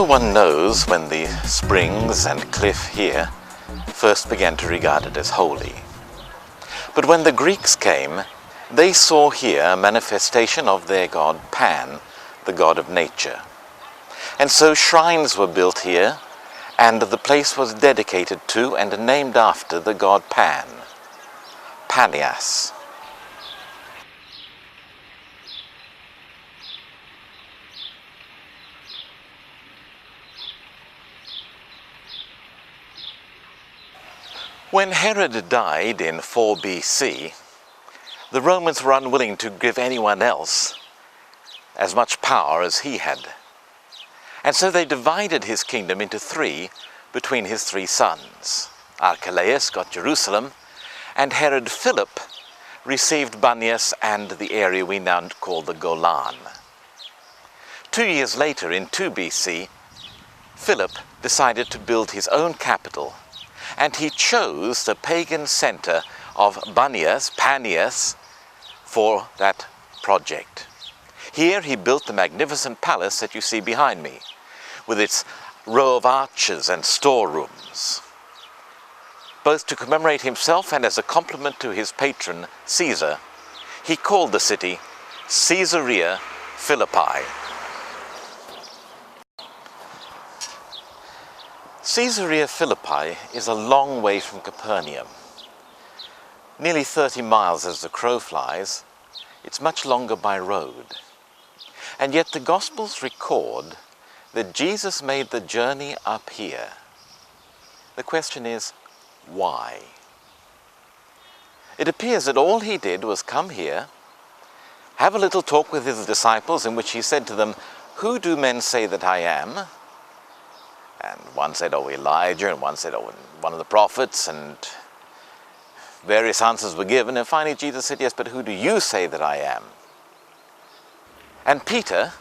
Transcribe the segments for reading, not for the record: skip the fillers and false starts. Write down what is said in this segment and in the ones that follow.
one knows when the springs and cliff here first began to regard it as holy. But when the Greeks came, they saw here a manifestation of their god Pan, the god of nature. And so shrines were built here, and the place was dedicated to and named after the god Pan, Banias. When Herod died in 4 BC, the Romans were unwilling to give anyone else as much power as he had. And so they divided his kingdom into 3 between his 3 sons. Archelaus got Jerusalem, and Herod Philip received Banias and the area we now call the Golan. 2 years later, in 2 BC, Philip decided to build his own capital, and he chose the pagan center of Banias, for that project. Here he built the magnificent palace that you see behind me, with its row of arches and storerooms. Both to commemorate himself and as a compliment to his patron Caesar, he called the city Caesarea Philippi. Caesarea Philippi is a long way from Capernaum. Nearly 30 miles as the crow flies. It's much longer by road. And yet the Gospels record that Jesus made the journey up here. The question is, why? It appears that all he did was come here, have a little talk with his disciples in which he said to them, "Who do men say that I am?" And one said, "Oh, Elijah," and one said, "Oh, one of the prophets," and various answers were given, and finally Jesus said, "Yes, but who do you say that I am?" And Peter,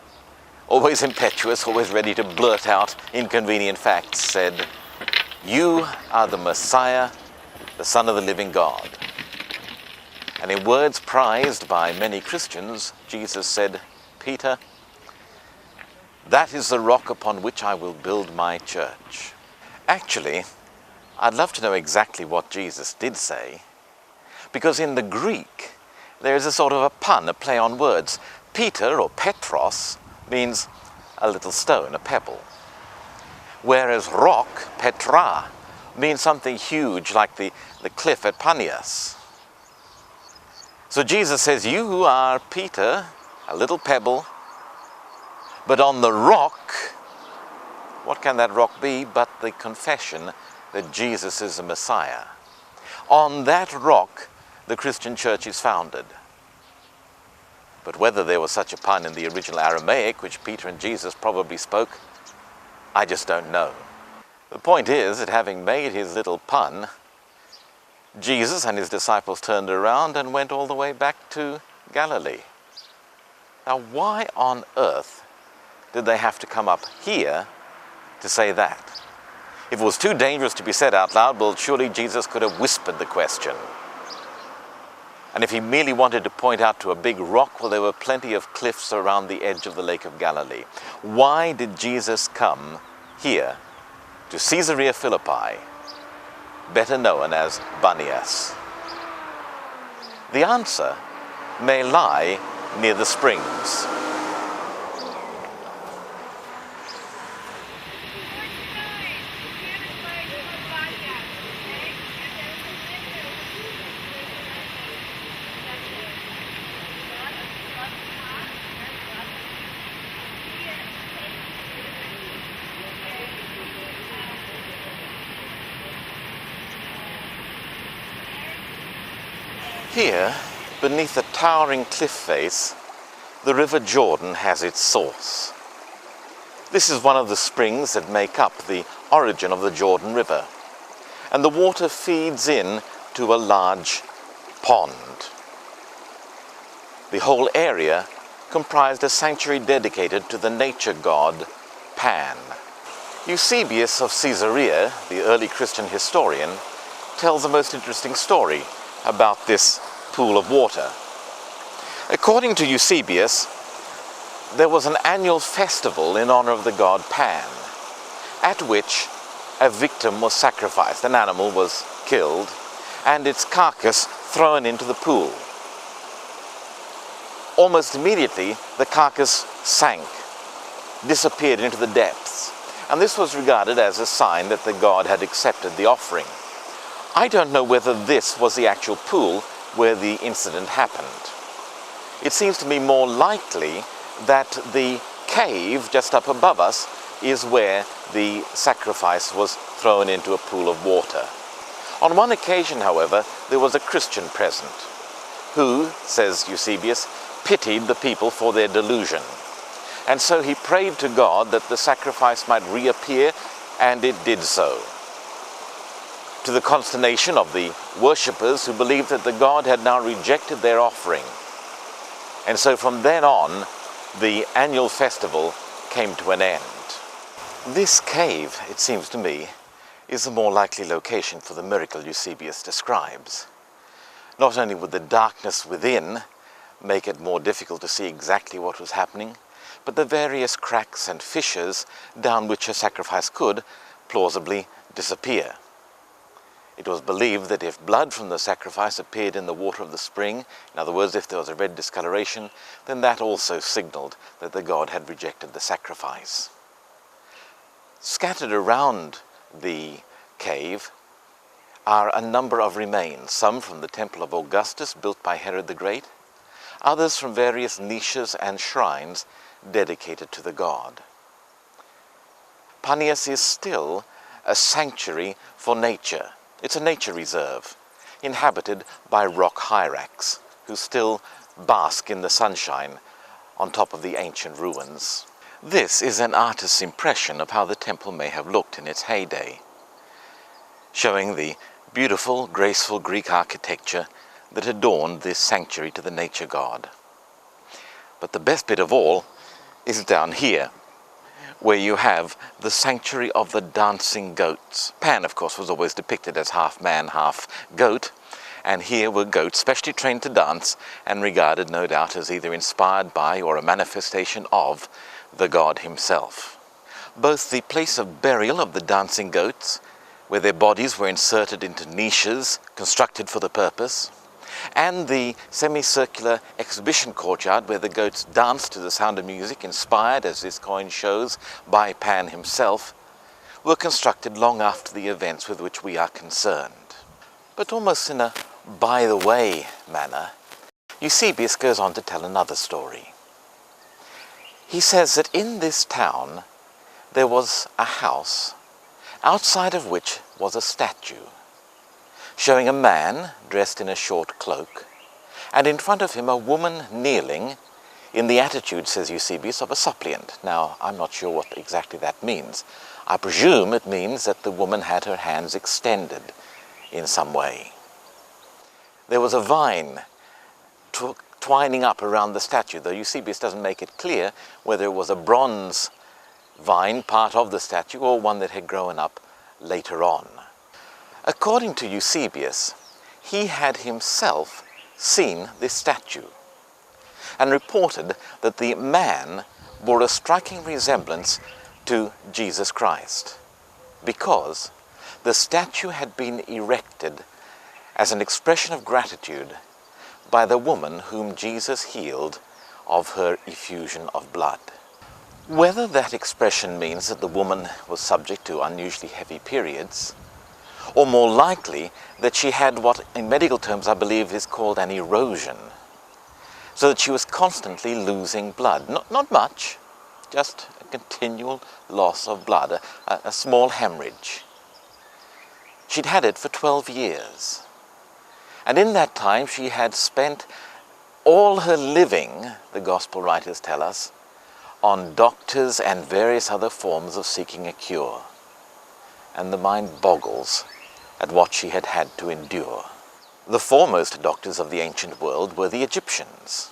always impetuous, always ready to blurt out inconvenient facts, said, "You are the Messiah, the Son of the living God." And in words prized by many Christians, Jesus said, "Peter, that is the rock upon which I will build my church." Actually, I'd love to know exactly what Jesus did say, because in the Greek, there is a sort of a pun, a play on words. Peter, or Petros, means a little stone, a pebble. Whereas rock, Petra, means something huge like the cliff at Banias. So Jesus says, "You are Peter, a little pebble, but on the rock," what can that rock be but the confession that Jesus is the Messiah? On that rock, the Christian church is founded. But whether there was such a pun in the original Aramaic, which Peter and Jesus probably spoke, I just don't know. The point is that having made his little pun, Jesus and his disciples turned around and went all the way back to Galilee. Now, why on earth did they have to come up here to say that? If it was too dangerous to be said out loud, well, surely Jesus could have whispered the question. And if he merely wanted to point out to a big rock, well, there were plenty of cliffs around the edge of the Lake of Galilee. Why did Jesus come here to Caesarea Philippi, better known as Banias? The answer may lie near the springs. Here, beneath a towering cliff face, the River Jordan has its source. This is one of the springs that make up the origin of the Jordan River, and the water feeds in to a large pond. The whole area comprised a sanctuary dedicated to the nature god Pan. Eusebius of Caesarea, the early Christian historian, tells a most interesting story about this pool of water. According to Eusebius, there was an annual festival in honor of the god Pan, at which a victim was sacrificed. An animal was killed and its carcass thrown into the pool. Almost immediately, the carcass sank, disappeared into the depths, and this was regarded as a sign that the god had accepted the offering. I don't know whether this was the actual pool where the incident happened. It seems to me more likely that the cave just up above us is where the sacrifice was thrown into a pool of water. On one occasion, however, there was a Christian present who, says Eusebius, pitied the people for their delusion. And so he prayed to God that the sacrifice might reappear, and it did so, to the consternation of the worshippers who believed that the god had now rejected their offering. And so from then on, the annual festival came to an end. This cave, it seems to me, is the more likely location for the miracle Eusebius describes. Not only would the darkness within make it more difficult to see exactly what was happening, but the various cracks and fissures down which a sacrifice could plausibly disappear. It was believed that if blood from the sacrifice appeared in the water of the spring, in other words, if there was a red discoloration, then that also signaled that the god had rejected the sacrifice. Scattered around the cave are a number of remains, some from the temple of Augustus built by Herod the Great, others from various niches and shrines dedicated to the god. Banias is still a sanctuary for nature. It's a nature reserve, inhabited by rock hyrax, who still bask in the sunshine on top of the ancient ruins. This is an artist's impression of how the temple may have looked in its heyday, showing the beautiful, graceful Greek architecture that adorned this sanctuary to the nature god. But the best bit of all is down here, where you have the sanctuary of the dancing goats. Pan, of course, was always depicted as half man, half goat, and here were goats specially trained to dance and regarded, no doubt, as either inspired by or a manifestation of the god himself. Both the place of burial of the dancing goats, where their bodies were inserted into niches constructed for the purpose, and the semicircular exhibition courtyard where the goats danced to the sound of music, inspired, as this coin shows, by Pan himself, were constructed long after the events with which we are concerned. But almost in a by-the-way manner, Eusebius goes on to tell another story. He says that in this town there was a house, outside of which was a statue, showing a man dressed in a short cloak, and in front of him a woman kneeling in the attitude, says Eusebius, of a suppliant. Now, I'm not sure what exactly that means. I presume it means that the woman had her hands extended in some way. There was a vine twining up around the statue, though Eusebius doesn't make it clear whether it was a bronze vine, part of the statue, or one that had grown up later on. According to Eusebius, he had himself seen this statue and reported that the man bore a striking resemblance to Jesus Christ, because the statue had been erected as an expression of gratitude by the woman whom Jesus healed of her effusion of blood. Whether that expression means that the woman was subject to unusually heavy periods, or more likely that she had what in medical terms I believe is called an erosion, so that she was constantly losing blood. Not much, just a continual loss of blood, a small hemorrhage. She'd had it for 12 years. And in that time she had spent all her living, the gospel writers tell us, on doctors and various other forms of seeking a cure. And the mind boggles at what she had had to endure. The foremost doctors of the ancient world were the Egyptians.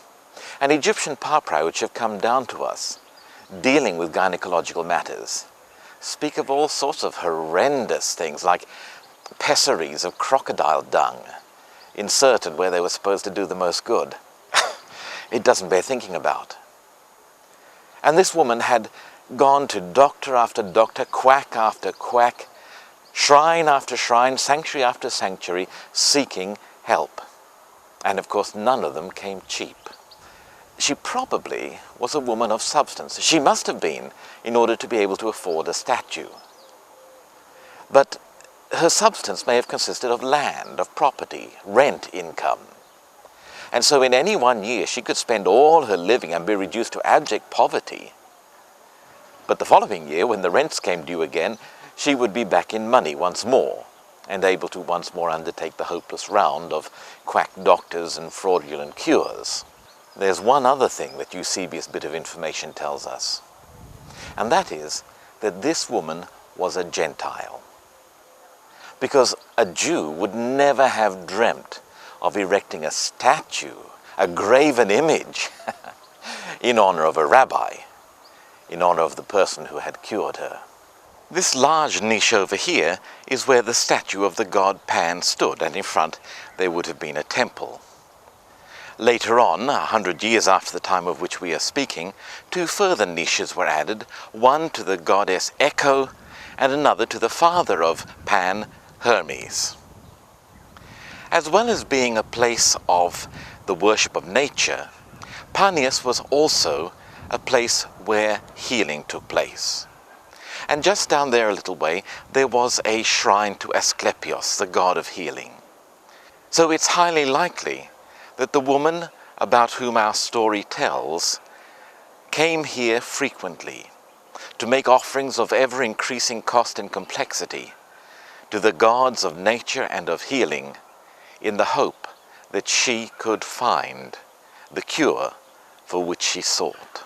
And Egyptian papyri, which have come down to us, dealing with gynecological matters, speak of all sorts of horrendous things, like pessaries of crocodile dung, inserted where they were supposed to do the most good. It doesn't bear thinking about. And this woman had gone to doctor after doctor, quack after quack, shrine after shrine, sanctuary after sanctuary, seeking help. And of course, none of them came cheap. She probably was a woman of substance. She must have been, in order to be able to afford a statue. But her substance may have consisted of land, of property, rent income. And so in any one year, she could spend all her living and be reduced to abject poverty. But the following year, when the rents came due again, she would be back in money once more, and able to once more undertake the hopeless round of quack doctors and fraudulent cures. There's one other thing that Eusebius' bit of information tells us, and that is that this woman was a Gentile. Because a Jew would never have dreamt of erecting a statue, a graven image, in honor of a rabbi, in honor of the person who had cured her. This large niche over here is where the statue of the god Pan stood, and in front there would have been a temple. Later on, 100 years after the time of which we are speaking, two further niches were added, one to the goddess Echo and another to the father of Pan, Hermes. As well as being a place of the worship of nature, Banias was also a place where healing took place. And just down there a little way, there was a shrine to Asclepios, the god of healing. So it's highly likely that the woman about whom our story tells came here frequently to make offerings of ever-increasing cost and complexity to the gods of nature and of healing, in the hope that she could find the cure for which she sought.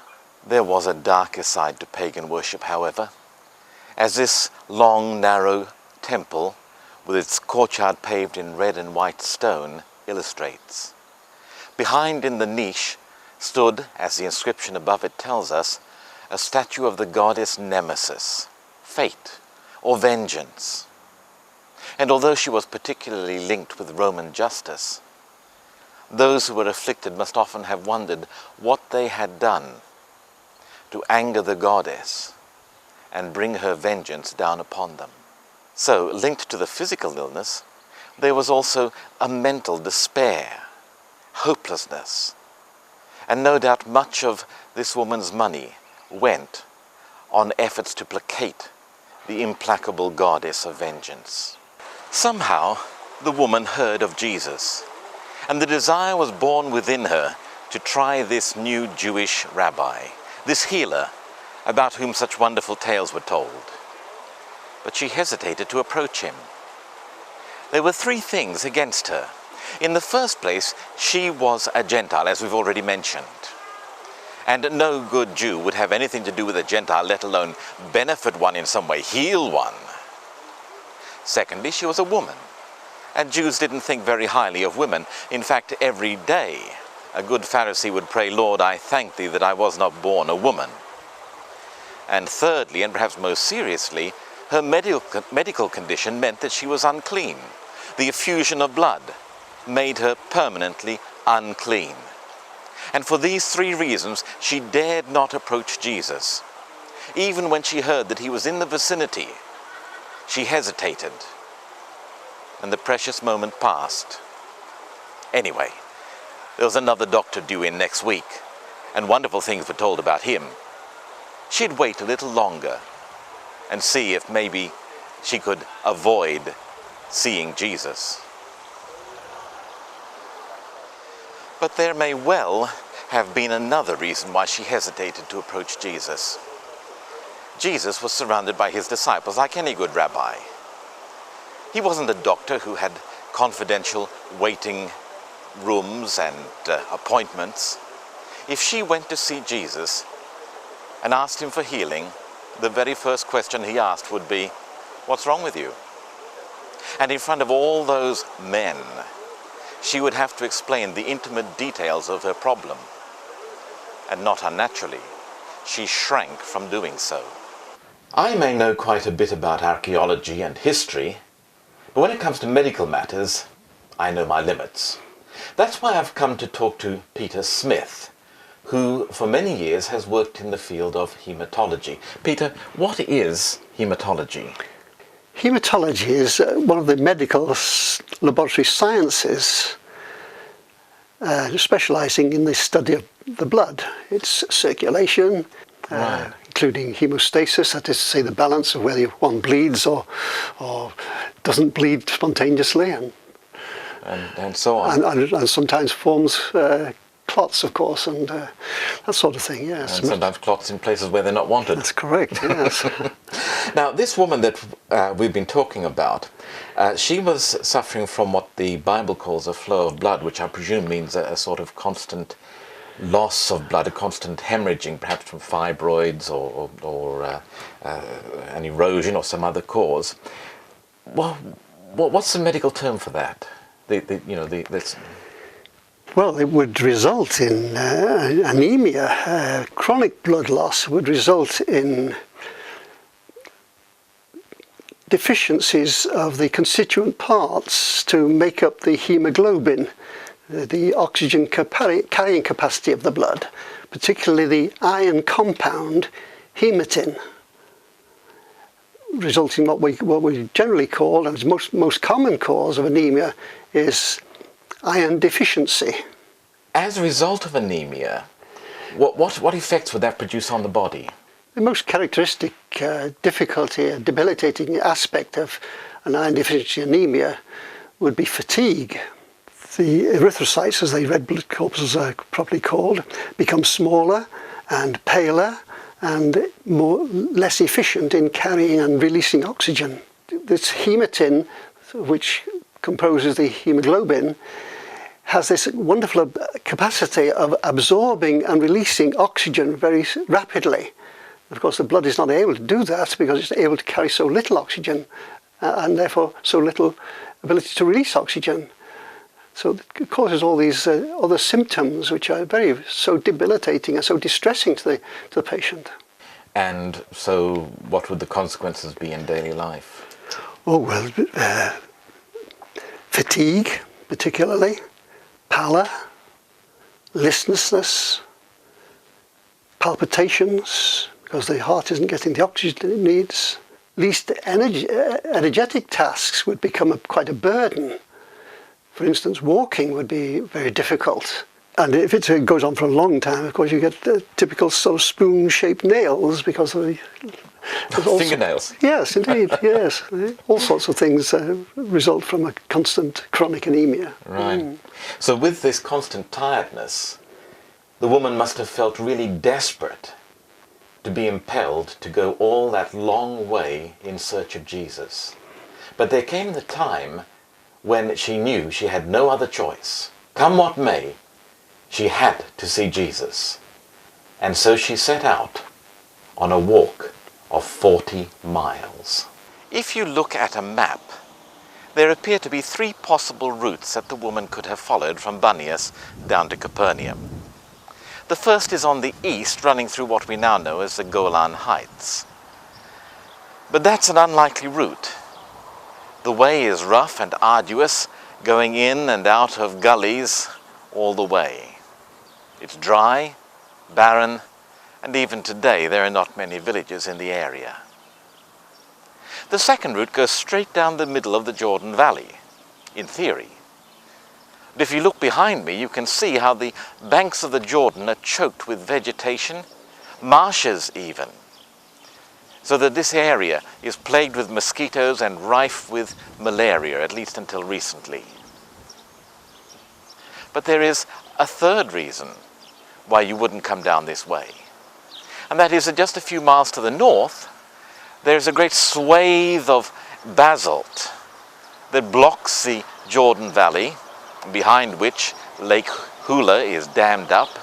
There was a darker side to pagan worship, however, as this long, narrow temple, with its courtyard paved in red and white stone, illustrates. Behind in the niche stood, as the inscription above it tells us, a statue of the goddess Nemesis, fate, or vengeance. And although she was particularly linked with Roman justice, those who were afflicted must often have wondered what they had done to anger the goddess and bring her vengeance down upon them. So, linked to the physical illness, there was also a mental despair, hopelessness, and no doubt much of this woman's money went on efforts to placate the implacable goddess of vengeance. Somehow, the woman heard of Jesus, and the desire was born within her to try this new Jewish rabbi, this healer, about whom such wonderful tales were told. But she hesitated to approach him. There were three things against her. In the first place, she was a Gentile, as we've already mentioned. And no good Jew would have anything to do with a Gentile, let alone benefit one in some way, heal one. Secondly, she was a woman, and Jews didn't think very highly of women. In fact, every day, a good Pharisee would pray, "Lord, I thank thee that I was not born a woman." And thirdly, and perhaps most seriously, her medical condition meant that she was unclean. The effusion of blood made her permanently unclean. And for these three reasons, she dared not approach Jesus. Even when she heard that he was in the vicinity, she hesitated, and the precious moment passed. Anyway, there was another doctor due in next week, and wonderful things were told about him. She'd wait a little longer and see if maybe she could avoid seeing Jesus. But there may well have been another reason why she hesitated to approach Jesus. Jesus was surrounded by his disciples like any good rabbi. He wasn't a doctor who had confidential waiting rooms and appointments. If she went to see Jesus and asked him for healing, the very first question he asked would be, "What's wrong with you?" And in front of all those men, she would have to explain the intimate details of her problem. And not unnaturally, she shrank from doing so. I may know quite a bit about archaeology and history, but when it comes to medical matters, I know my limits. That's why I've come to talk to Peter Smith, who for many years has worked in the field of haematology. Peter, what is haematology? Haematology is one of the medical laboratory sciences specialising in the study of the blood, its circulation, Right. including hemostasis, that is to say the balance of whether one bleeds or doesn't bleed spontaneously, And so on. and sometimes forms clots, of course, and that sort of thing, yes. And sometimes clots in places where they're not wanted. That's correct, yes. Now, this woman that we've been talking about, she was suffering from what the Bible calls a flow of blood, which I presume means a sort of constant loss of blood, a constant hemorrhaging, perhaps from fibroids or an erosion or some other cause. Well, what's the medical term for that? Well, it would result in anemia. Chronic blood loss would result in deficiencies of the constituent parts to make up the hemoglobin, the oxygen carrying capacity of the blood, particularly the iron compound hematin, resulting in what we generally call, and is most common cause of anemia, is iron deficiency. As a result of anemia, what effects would that produce on the body? The most characteristic difficulty, a debilitating aspect of an iron deficiency anemia would be fatigue. The erythrocytes, as the red blood corpuscles are properly called, become smaller and paler and less efficient in carrying and releasing oxygen. This hematin, which composes the hemoglobin, has this wonderful capacity of absorbing and releasing oxygen very rapidly. Of course, the blood is not able to do that because it's able to carry so little oxygen and therefore so little ability to release oxygen. So it causes all these other symptoms which are so debilitating and so distressing to the patient. And so what would the consequences be in daily life? Oh, well, fatigue particularly, pallor, listlessness, palpitations, because the heart isn't getting the oxygen it needs. Least energetic tasks would become quite a burden. For instance, walking would be very difficult. And if it goes on for a long time, of course, you get the typical sort of spoon-shaped nails because of the... Fingernails? Yes, indeed, yes. All sorts of things result from a constant chronic anemia. Right. So with this constant tiredness, the woman must have felt really desperate to be impelled to go all that long way in search of Jesus. But there came the time when she knew she had no other choice. Come what may, she had to see Jesus. And so she set out on a walk of 40 miles. If you look at a map, there appear to be 3 possible routes that the woman could have followed from Banias down to Capernaum. The first is on the east, running through what we now know as the Golan Heights. But that's an unlikely route. The way is rough and arduous, going in and out of gullies all the way. It's dry, barren, and even today there are not many villages in the area. The second route goes straight down the middle of the Jordan Valley, in theory. But if you look behind me, you can see how the banks of the Jordan are choked with vegetation, marshes even, so that this area is plagued with mosquitoes and rife with malaria, at least until recently. But there is a third reason why you wouldn't come down this way. And that is that just a few miles to the north, there's a great swathe of basalt that blocks the Jordan Valley, behind which Lake Hula is dammed up,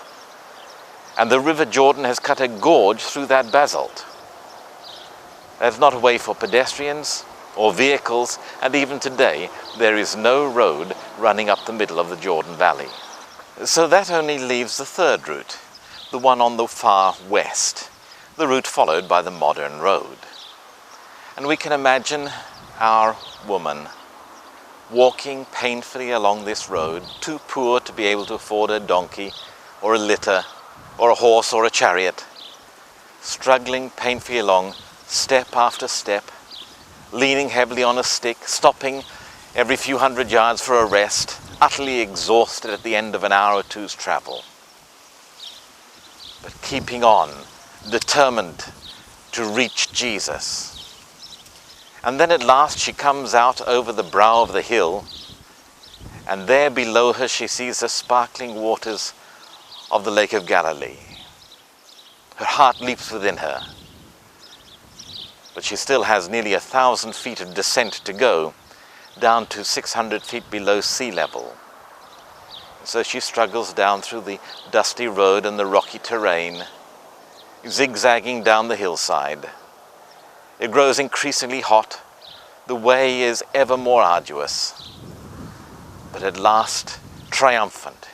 and the River Jordan has cut a gorge through that basalt. There's not a way for pedestrians or vehicles, and even today there is no road running up the middle of the Jordan Valley. So that only leaves the third route, the one on the far west, the route followed by the modern road. And we can imagine our woman walking painfully along this road, too poor to be able to afford a donkey or a litter or a horse or a chariot, struggling painfully along, step after step, leaning heavily on a stick, stopping every few hundred yards for a rest, utterly exhausted at the end of an hour or two's travel. But keeping on, determined to reach Jesus. And then at last she comes out over the brow of the hill, and there below her she sees the sparkling waters of the Lake of Galilee. Her heart leaps within her, but she still has nearly 1,000 feet of descent to go, down to 600 feet below sea level. So she struggles down through the dusty road and the rocky terrain, zigzagging down the hillside. It grows increasingly hot. The way is ever more arduous. But at last, triumphant,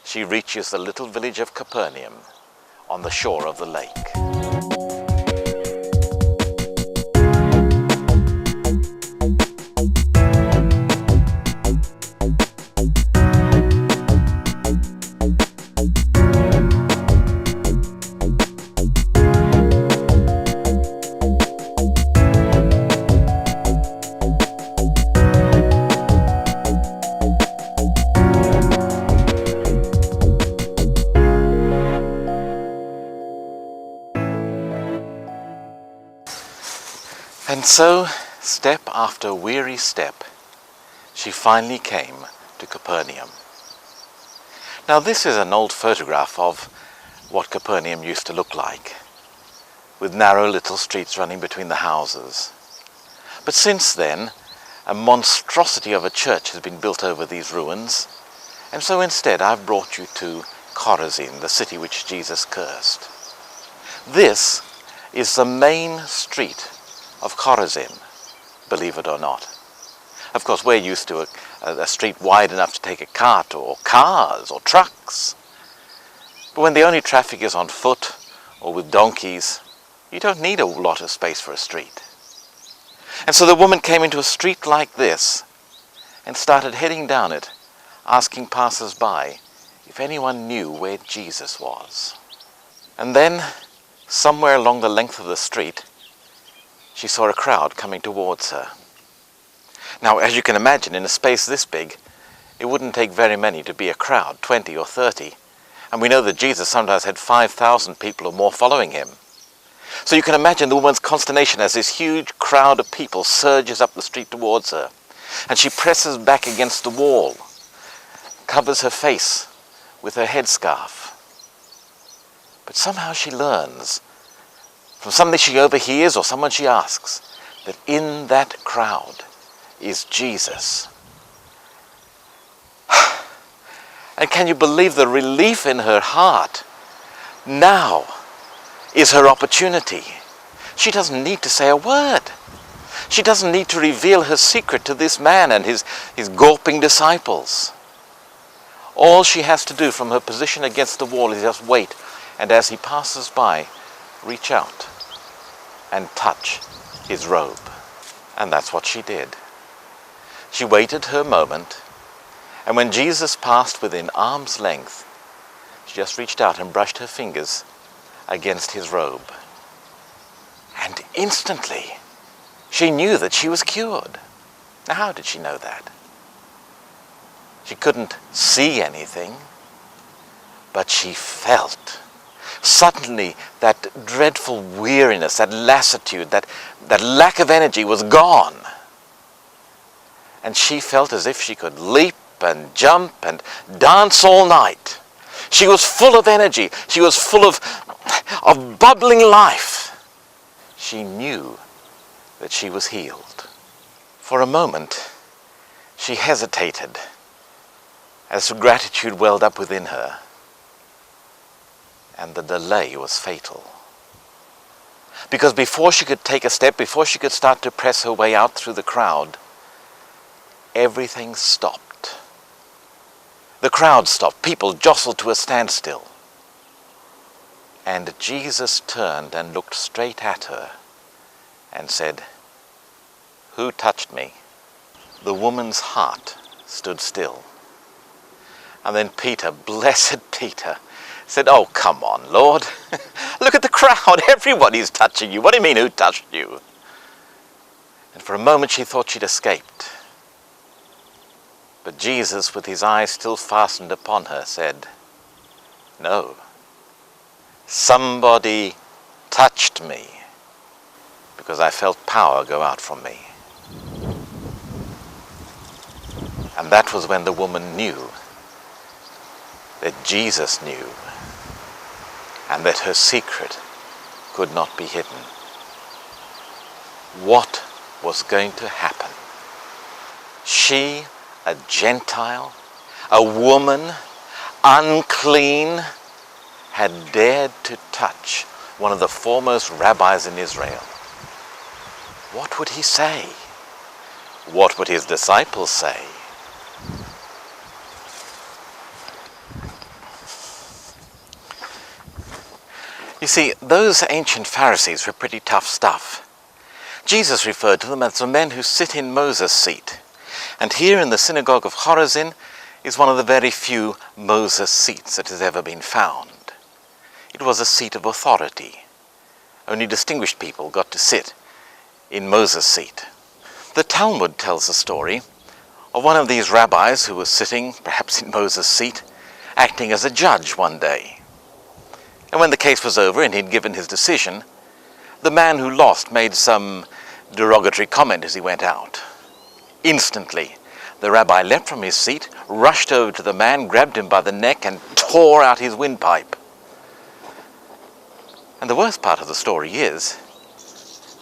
she reaches the little village of Capernaum on the shore of the lake. And so, step after weary step, she finally came to Capernaum. Now this is an old photograph of what Capernaum used to look like, with narrow little streets running between the houses. But since then, a monstrosity of a church has been built over these ruins, and so instead I've brought you to Chorazin, the city which Jesus cursed. This is the main street of Chorazin, believe it or not. Of course, we're used to a street wide enough to take a cart or cars or trucks. But when the only traffic is on foot or with donkeys, you don't need a lot of space for a street. And so the woman came into a street like this and started heading down it, asking passers-by if anyone knew where Jesus was. And then, somewhere along the length of the street, she saw a crowd coming towards her. Now, as you can imagine, in a space this big, it wouldn't take very many to be a crowd, 20 or 30. And we know that Jesus sometimes had 5,000 people or more following him. So you can imagine the woman's consternation as this huge crowd of people surges up the street towards her. And she presses back against the wall, covers her face with her headscarf. But somehow she learns, from somebody she overhears or someone she asks, that in that crowd is Jesus. And can you believe the relief in her heart? Now is her opportunity. She doesn't need to say a word. She doesn't need to reveal her secret to this man and his gawping disciples. All she has to do from her position against the wall is just wait, and as he passes by, reach out and touch his robe. And that's what she did. She waited her moment, and when Jesus passed within arm's length, she just reached out and brushed her fingers against his robe. And instantly, she knew that she was cured. Now, how did she know that? She couldn't see anything, but she felt. Suddenly, that dreadful weariness, that lassitude, that lack of energy was gone. And she felt as if she could leap and jump and dance all night. She was full of energy. She was full of bubbling life. She knew that she was healed. For a moment, she hesitated as gratitude welled up within her. And the delay was fatal. Because before she could take a step, before she could start to press her way out through the crowd, everything stopped. The crowd stopped. People jostled to a standstill. And Jesus turned and looked straight at her and said, "Who touched me?" The woman's heart stood still. And then Peter, blessed Peter, said, "Oh, come on, Lord. Look at the crowd. Everybody's touching you. What do you mean, who touched you?" And for a moment she thought she'd escaped. But Jesus, with his eyes still fastened upon her, said, "No. Somebody touched me because I felt power go out from me." And that was when the woman knew that Jesus knew, and that her secret could not be hidden. What was going to happen? She, a Gentile, a woman, unclean, had dared to touch one of the foremost rabbis in Israel. What would he say? What would his disciples say? You see, those ancient Pharisees were pretty tough stuff. Jesus referred to them as the men who sit in Moses' seat. And here in the synagogue of Chorazin is one of the very few Moses seats that has ever been found. It was a seat of authority. Only distinguished people got to sit in Moses' seat. The Talmud tells the story of one of these rabbis who was sitting, perhaps in Moses' seat, acting as a judge one day. And when the case was over and he'd given his decision, the man who lost made some derogatory comment as he went out. Instantly, the rabbi leapt from his seat, rushed over to the man, grabbed him by the neck, and tore out his windpipe. And the worst part of the story is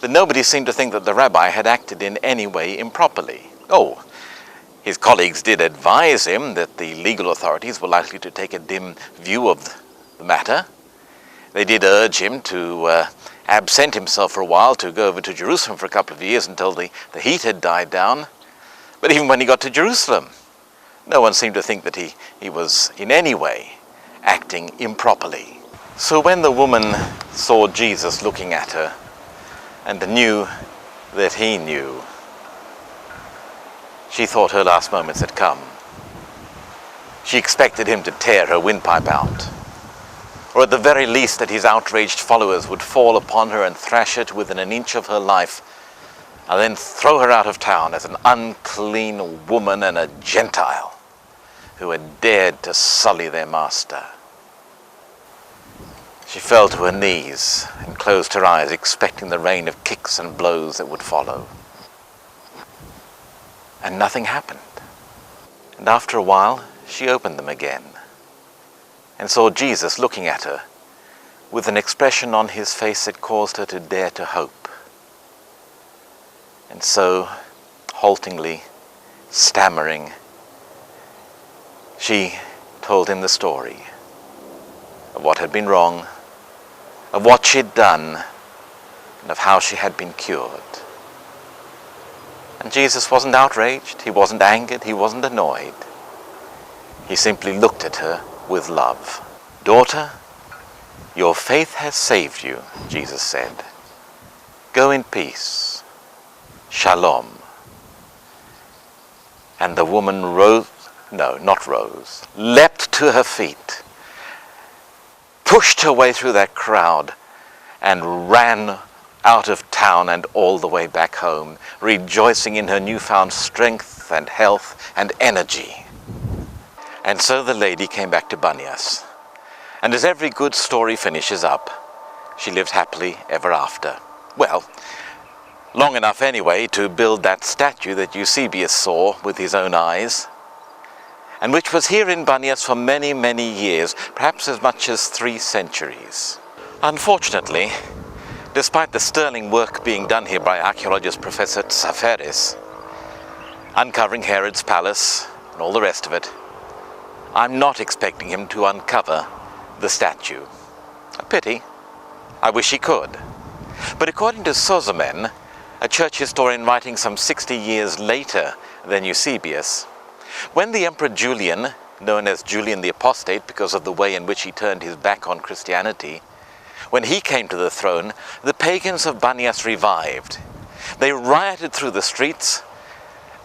that nobody seemed to think that the rabbi had acted in any way improperly. Oh, his colleagues did advise him that the legal authorities were likely to take a dim view of the matter. They did urge him to absent himself for a while, to go over to Jerusalem for a couple of years until the heat had died down. But even when he got to Jerusalem, no one seemed to think that he was in any way acting improperly. So when the woman saw Jesus looking at her and knew that he knew, she thought her last moments had come. She expected him to tear her windpipe out, or at the very least that his outraged followers would fall upon her and thrash her to within an inch of her life, and then throw her out of town as an unclean woman and a Gentile who had dared to sully their master. She fell to her knees and closed her eyes, expecting the rain of kicks and blows that would follow. And nothing happened. And after a while, she opened them again and saw Jesus looking at her with an expression on his face that caused her to dare to hope. And so, haltingly, stammering, she told him the story of what had been wrong, of what she'd done, and of how she had been cured. And Jesus wasn't outraged, he wasn't angered, he wasn't annoyed. He simply looked at her with love. "Daughter, your faith has saved you," Jesus said. "Go in peace. Shalom." And the woman leapt to her feet, pushed her way through that crowd, and ran out of town and all the way back home, rejoicing in her newfound strength and health and energy. And so the lady came back to Banias, and as every good story finishes up, she lived happily ever after. Well, long enough anyway to build that statue that Eusebius saw with his own eyes, and which was here in Banias for many, many years, perhaps as much as 3 centuries. Unfortunately, despite the sterling work being done here by archaeologist Professor Tsaferis, uncovering Herod's palace and all the rest of it, I'm not expecting him to uncover the statue. A pity. I wish he could. But according to Sozomen, a church historian writing some 60 years later than Eusebius, when the Emperor Julian, known as Julian the Apostate because of the way in which he turned his back on Christianity, when he came to the throne, the pagans of Banias revived. They rioted through the streets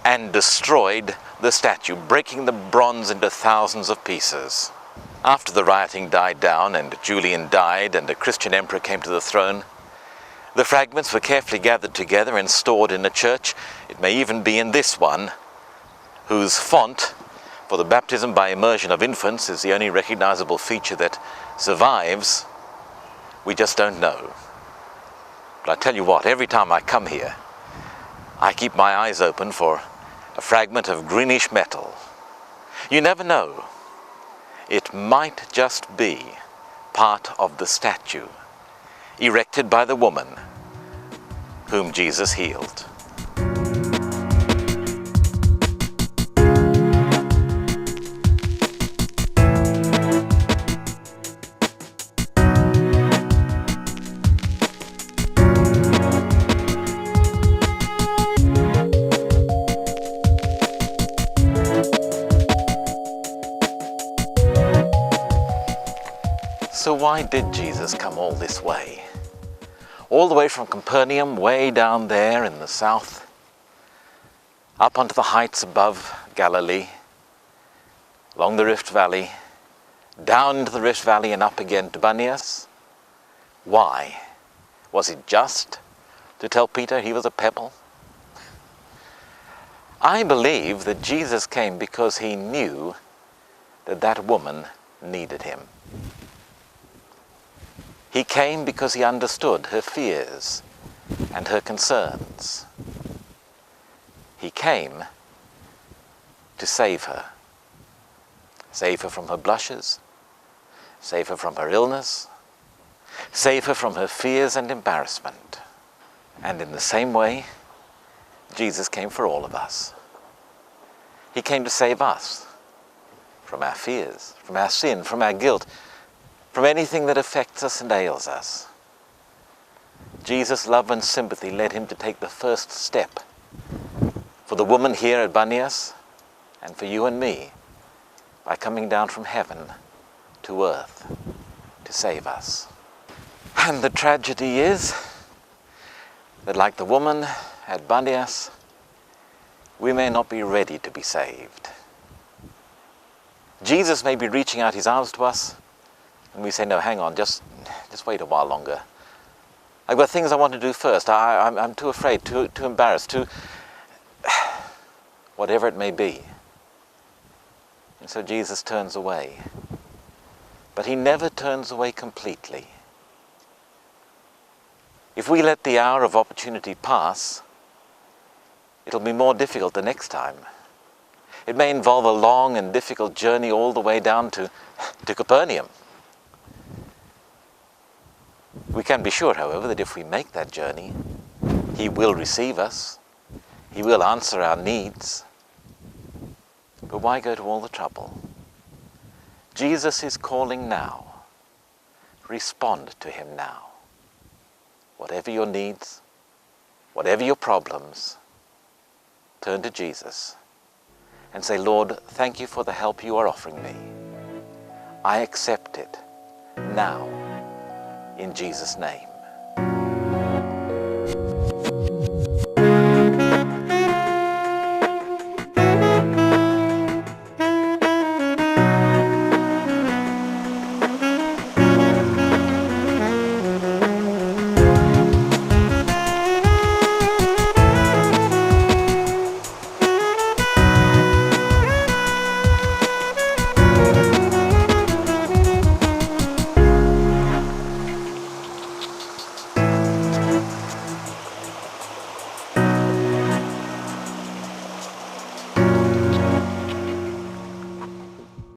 and destroyed the statue, breaking the bronze into thousands of pieces. After the rioting died down and Julian died and a Christian emperor came to the throne, the fragments were carefully gathered together and stored in a church. It may even be in this one, whose font for the baptism by immersion of infants is the only recognizable feature that survives. We just don't know. But I tell you what, every time I come here, I keep my eyes open for a fragment of greenish metal. You never know. It might just be part of the statue erected by the woman whom Jesus healed. So why did Jesus come all this way? All the way from Capernaum, way down there in the south, up onto the heights above Galilee, along the Rift Valley, down into the Rift Valley and up again to Banias. Why? Was it just to tell Peter he was a pebble? I believe that Jesus came because he knew that that woman needed him. He came because he understood her fears and her concerns. He came to save her. Save her from her blushes, save her from her illness, save her from her fears and embarrassment. And in the same way, Jesus came for all of us. He came to save us from our fears, from our sin, from our guilt, from anything that affects us and ails us. Jesus' love and sympathy led him to take the first step for the woman here at Banias and for you and me by coming down from heaven to earth to save us. And the tragedy is that, like the woman at Banias, we may not be ready to be saved. Jesus may be reaching out his arms to us, and we say, no, hang on, just wait a while longer. I've got things I want to do first. I'm too afraid, too embarrassed, whatever it may be. And so Jesus turns away. But he never turns away completely. If we let the hour of opportunity pass, it'll be more difficult the next time. It may involve a long and difficult journey all the way down to Capernaum. We can be sure, however, that if we make that journey, he will receive us. He will answer our needs. But why go to all the trouble? Jesus is calling now. Respond to him now. Whatever your needs, whatever your problems, turn to Jesus and say, Lord, thank you for the help you are offering me. I accept it now in Jesus' name.